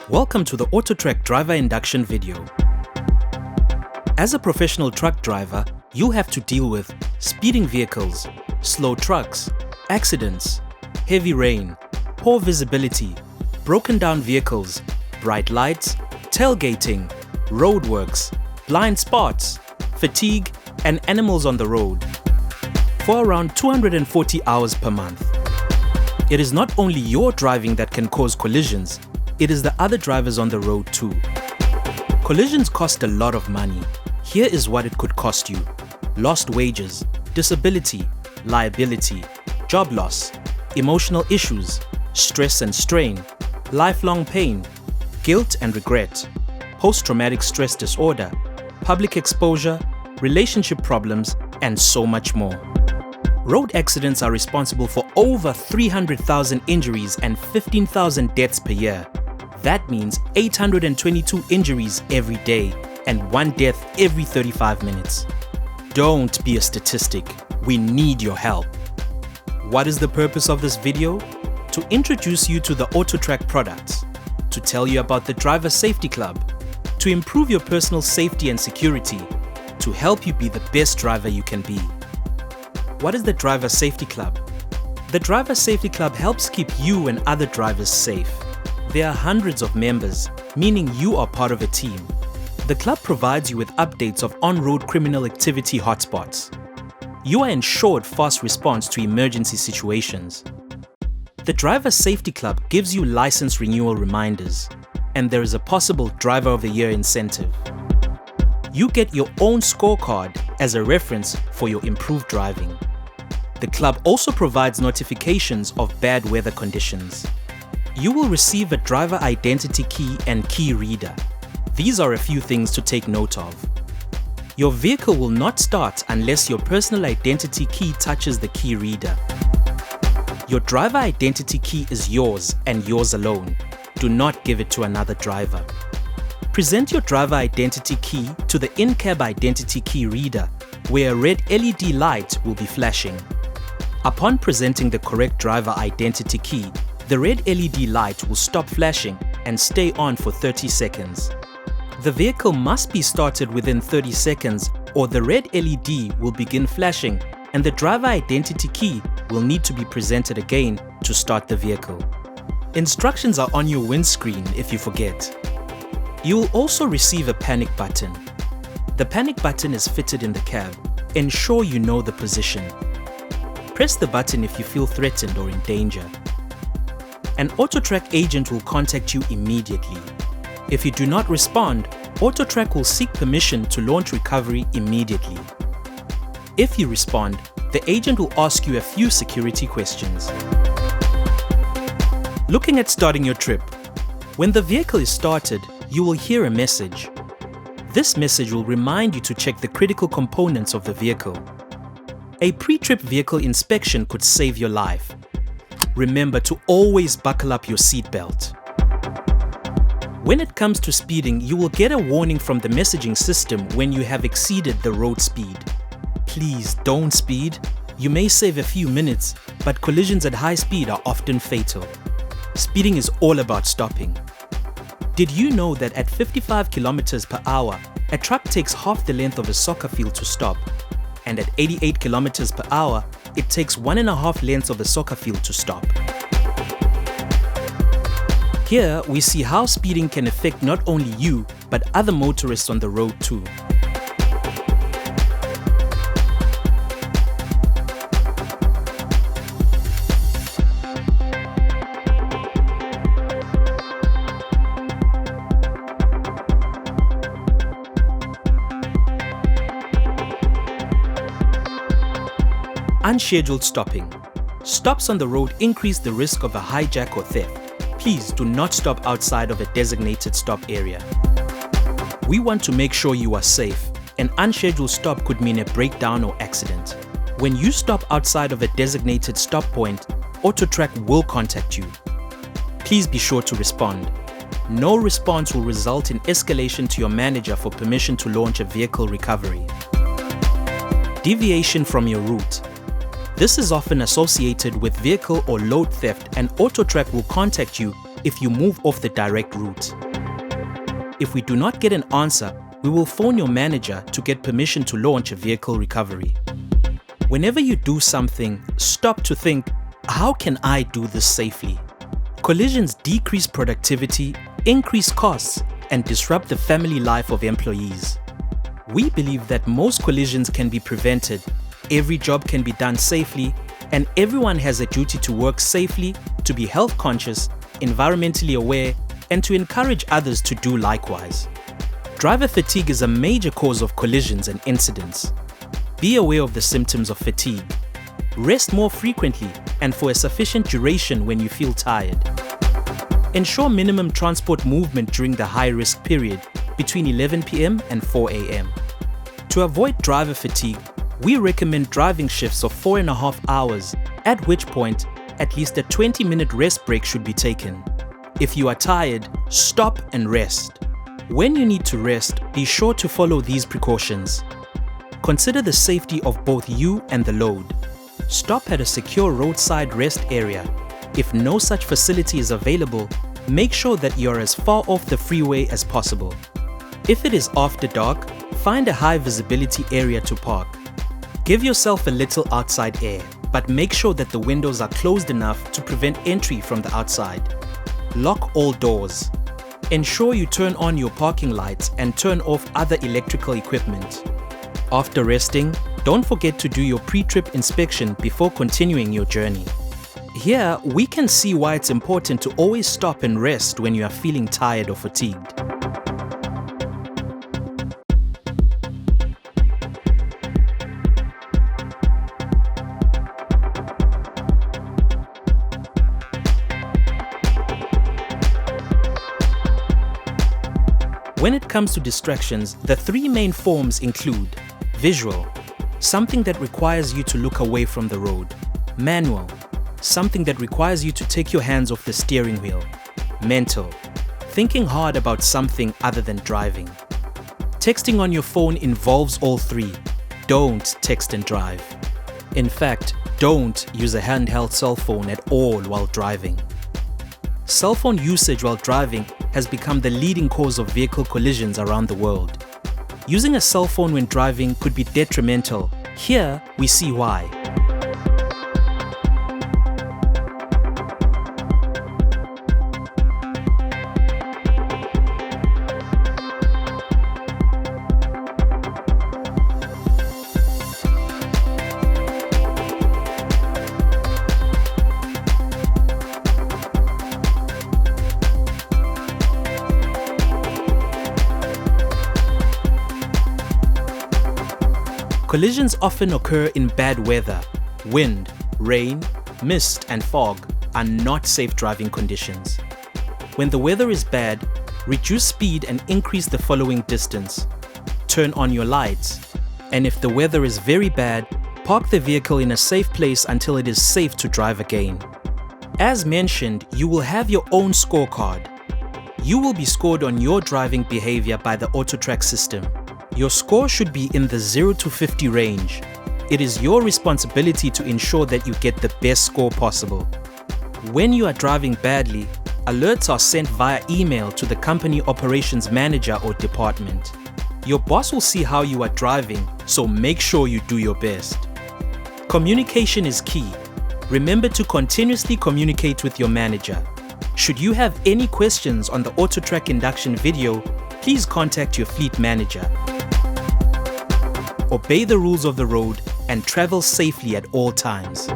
Welcome to the Autotrak driver induction video. As a professional truck driver, you'll have to deal with speeding vehicles, slow trucks, accidents, heavy rain, poor visibility, broken down vehicles, bright lights, tailgating, roadworks, blind spots, fatigue, and animals on the road. For around 240 hours per month. It is not only your driving that can cause collisions, it is the other drivers on the road too. Collisions cost a lot of money. Here is what it could cost you: lost wages, disability, liability, job loss, emotional issues, stress and strain, lifelong pain, guilt and regret, post-traumatic stress disorder, public exposure, relationship problems, and so much more. Road accidents are responsible for over 300,000 injuries and 15,000 deaths per year. That means 822 injuries every day and 1 death every 35 minutes. Don't be a statistic. We need your help. What is the purpose of this video? To introduce you to the Autotrak products, to tell you about the Driver Safety Club, to improve your personal safety and security, to help you be the best driver you can be. What is the Driver Safety Club? The Driver Safety Club helps keep you and other drivers safe. There are hundreds of members, meaning you are part of a team. The club provides you with updates of on-road criminal activity hotspots. You are ensured fast response to emergency situations. The Driver Safety Club gives you license renewal reminders, and there is a possible Driver of the Year incentive. You get your own scorecard as a reference for your improved driving. The club also provides notifications of bad weather conditions. You will receive a driver identity key and key reader. These are a few things to take note of. Your vehicle will not start unless your personal identity key touches the key reader. Your driver identity key is yours and yours alone. Do not give it to another driver. Present your driver identity key to the in-cab identity key reader, where a red LED light will be flashing. Upon presenting the correct driver identity key, the red LED light will stop flashing and stay on for 30 seconds. The vehicle must be started within 30 seconds or the red LED will begin flashing and the driver identity key will need to be presented again to start the vehicle. Instructions are on your windscreen if you forget. You will also receive a panic button. The panic button is fitted in the cab. Ensure you know the position. Press the button if you feel threatened or in danger. An Autotrak agent will contact you immediately. If you do not respond, Autotrak will seek permission to launch recovery immediately. If you respond, the agent will ask you a few security questions. Looking at starting your trip. When the vehicle is started, you will hear a message. This message will remind you to check the critical components of the vehicle. A pre-trip vehicle inspection could save your life. Remember to always buckle up your seatbelt. When it comes to speeding, you will get a warning from the messaging system when you have exceeded the road speed. Please don't speed. You may save a few minutes, but collisions at high speed are often fatal. Speeding is all about stopping. Did you know that at 55 kilometers per hour, a truck takes half the length of a soccer field to stop? And at 88 kilometers per hour, it takes 1.5 lengths of the soccer field to stop. Here, we see how speeding can affect not only you, but other motorists on the road too. Unscheduled stopping. Stops on the road increase the risk of a hijack or theft. Please do not stop outside of a designated stop area. We want to make sure you are safe. An unscheduled stop could mean a breakdown or accident. When you stop outside of a designated stop point, Autotrak will contact you. Please be sure to respond. No response will result in escalation to your manager for permission to launch a vehicle recovery. Deviation from your route. This is often associated with vehicle or load theft, and Autotrak will contact you if you move off the direct route. If we do not get an answer, we will phone your manager to get permission to launch a vehicle recovery. Whenever you do something, stop to think, how can I do this safely? Collisions decrease productivity, increase costs, and disrupt the family life of employees. We believe that most collisions can be prevented, every job can be done safely, and everyone has a duty to work safely, to be health conscious, environmentally aware, and to encourage others to do likewise. Driver fatigue is a major cause of collisions and incidents. Be aware of the symptoms of fatigue. Rest more frequently and for a sufficient duration when you feel tired. Ensure minimum transport movement during the high-risk period between 11 p.m. and 4 a.m. To avoid driver fatigue, we recommend driving shifts of 4.5 hours, at which point at least a 20-minute rest break should be taken. If you are tired, stop and rest. When you need to rest, be sure to follow these precautions. Consider the safety of both you and the load. Stop at a secure roadside rest area. If no such facility is available, make sure that you're as far off the freeway as possible. If it is after dark, find a high visibility area to park. Give yourself a little outside air, but make sure that the windows are closed enough to prevent entry from the outside. Lock all doors. Ensure you turn on your parking lights and turn off other electrical equipment. After resting, don't forget to do your pre-trip inspection before continuing your journey. Here, we can see why it's important to always stop and rest when you are feeling tired or fatigued. When it comes to distractions, the three main forms include visual, something that requires you to look away from the road; manual, something that requires you to take your hands off the steering wheel; mental, thinking hard about something other than driving. Texting on your phone involves all three. Don't text and drive. In fact, don't use a handheld cell phone at all while driving. Cell phone usage while driving has become the leading cause of vehicle collisions around the world. Using a cell phone when driving could be detrimental. Here, we see why. Collisions often occur in bad weather. Wind, rain, mist, and fog are not safe driving conditions. When the weather is bad, reduce speed and increase the following distance. Turn on your lights. And if the weather is very bad, park the vehicle in a safe place until it is safe to drive again. As mentioned, you will have your own scorecard. You will be scored on your driving behavior by the Autotrak system. Your score should be in the 0 to 50 range. It is your responsibility to ensure that you get the best score possible. When you are driving badly, alerts are sent via email to the company operations manager or department. Your boss will see how you are driving, so make sure you do your best. Communication is key. Remember to continuously communicate with your manager. Should you have any questions on the Autotrak induction video, please contact your fleet manager. Obey the rules of the road and travel safely at all times.